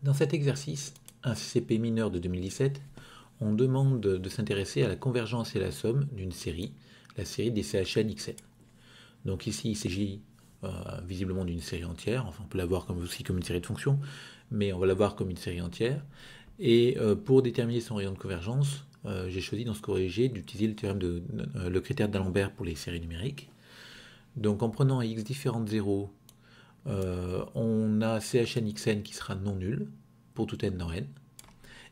Dans cet exercice, un CCP mineur de 2017, on demande de s'intéresser à la convergence et la somme d'une série, la série des CHN XN. Donc ici, il s'agit visiblement d'une série entière, enfin on peut la voir aussi comme une série de fonctions, mais on va la voir comme une série entière. Et pour déterminer son rayon de convergence, j'ai choisi dans ce cours léger d'utiliser le critère d'Alembert pour les séries numériques. Donc en prenant x différent de 0, on a CHN XN qui sera non nul pour tout n dans n.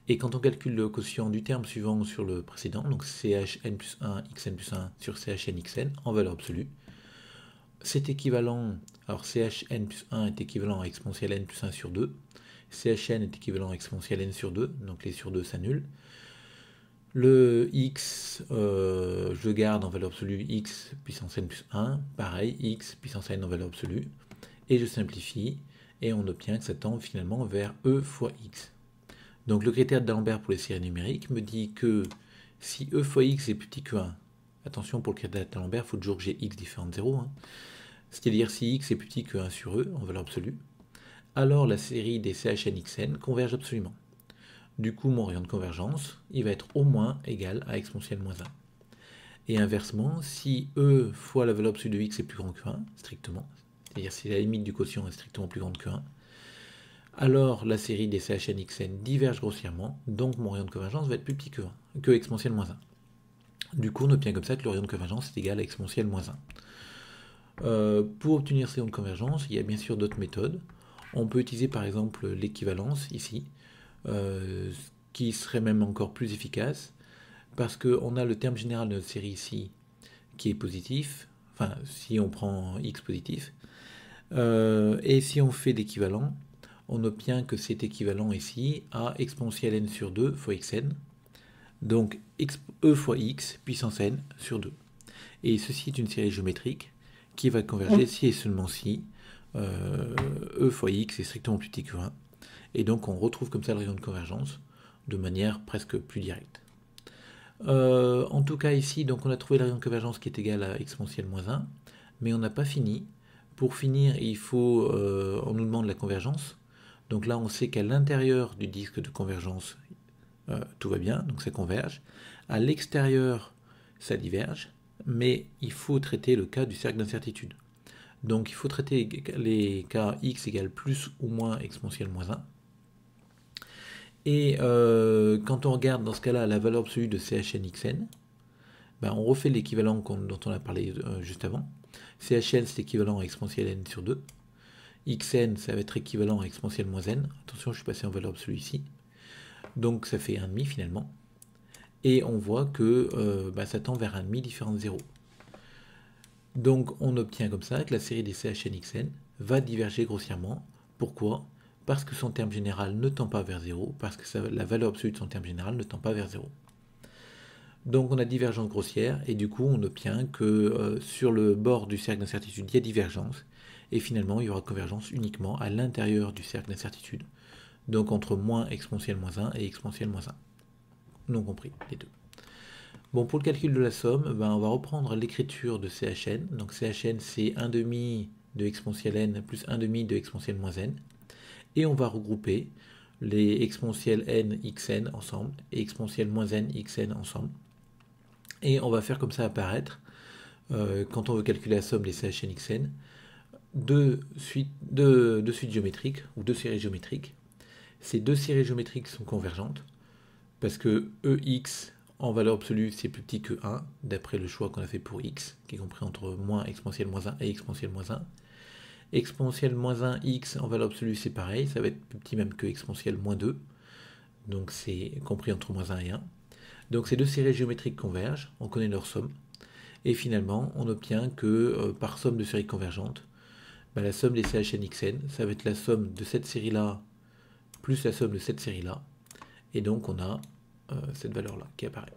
Et quand on calcule le quotient du terme suivant sur le précédent, donc CHN plus 1, XN plus 1 sur CHN XN en valeur absolue, c'est équivalent, alors CHN plus 1 est équivalent à exponentielle n plus 1 sur 2, CHN est équivalent à exponentielle n sur 2, donc les sur 2 s'annulent. Le x, je garde en valeur absolue x puissance n plus 1, pareil, x puissance n en valeur absolue, et je simplifie, et on obtient que ça tend finalement vers e fois x. Donc le critère d'Alembert pour les séries numériques me dit que si e fois x est plus petit que 1, attention pour le critère d'Alembert, il faut toujours que j'ai x différent de 0, c'est-à-dire si x est plus petit que 1 sur e en valeur absolue, alors la série des CHN XN converge absolument. Du coup, mon rayon de convergence, il va être au moins égal à exponentielle moins 1. Et inversement, si e fois la valeur absolue de x est plus grand que 1, strictement, c'est-à-dire si la limite du quotient est strictement plus grande que 1, alors la série des CHN XN diverge grossièrement, donc mon rayon de convergence va être plus petit que exponentielle moins 1. Du coup, on obtient comme ça que le rayon de convergence est égal à exponentielle moins 1. Pour obtenir ce rayon de convergence, il y a bien sûr d'autres méthodes. On peut utiliser par exemple l'équivalence ici, qui serait même encore plus efficace, parce qu'on a le terme général de notre série ici qui est positif, enfin si on prend x positif, et si on fait l'équivalent, on obtient que c'est équivalent ici à exponentielle n sur 2 fois xn, donc e fois x puissance n sur 2. Et ceci est une série géométrique qui va converger si et seulement si e fois x est strictement plus petit que 1. Et donc on retrouve comme ça le rayon de convergence de manière presque plus directe. En tout cas ici, donc on a trouvé le rayon de convergence qui est égal à exponentielle moins 1, mais on n'a pas fini. Pour finir, on nous demande la convergence. Donc là, on sait qu'à l'intérieur du disque de convergence, tout va bien, donc ça converge. À l'extérieur, ça diverge, mais il faut traiter le cas du cercle d'incertitude. Donc il faut traiter les cas x égale plus ou moins exponentielle moins 1. Et quand on regarde dans ce cas-là la valeur absolue de CHN XN, ben on refait l'équivalent dont on a parlé juste avant. CHN c'est équivalent à exponentielle n sur 2. XN ça va être équivalent à exponentielle moins n. Attention, je suis passé en valeur absolue ici. Donc ça fait 1,5 finalement. Et on voit que ça tend vers 1,5 différent de 0. Donc on obtient comme ça que la série des CHN XN va diverger grossièrement. Pourquoi ? Parce que son terme général ne tend pas vers 0, parce que la valeur absolue de son terme général ne tend pas vers 0. Donc on a divergence grossière, et du coup on obtient que sur le bord du cercle d'incertitude, il y a divergence, et finalement il y aura convergence uniquement à l'intérieur du cercle d'incertitude, donc entre moins exponentielle moins 1 et exponentielle moins 1. Non compris, les deux. Bon, pour le calcul de la somme, on va reprendre l'écriture de CHN. Donc CHN c'est 1,5 de exponentielle n plus 1,5 de exponentielle moins n. Et on va regrouper les exponentielles n xn ensemble et exponentielle moins n xn ensemble. Et on va faire comme ça apparaître, quand on veut calculer la somme des CHN xn, deux suites géométriques, ou deux séries géométriques. Ces deux séries géométriques sont convergentes, parce que ex en valeur absolue c'est plus petit que 1, d'après le choix qu'on a fait pour x, qui est compris entre moins exponentielle moins 1 et exponentielle moins 1. Exponentielle moins 1 x en valeur absolue c'est pareil, ça va être plus petit même que exponentielle moins 2, donc c'est compris entre moins 1 et 1. Donc ces deux séries géométriques convergent, on connaît leur somme, et finalement on obtient que par somme de séries convergentes, la somme des CHN XN, ça va être la somme de cette série-là plus la somme de cette série-là, et donc on a cette valeur-là qui apparaît.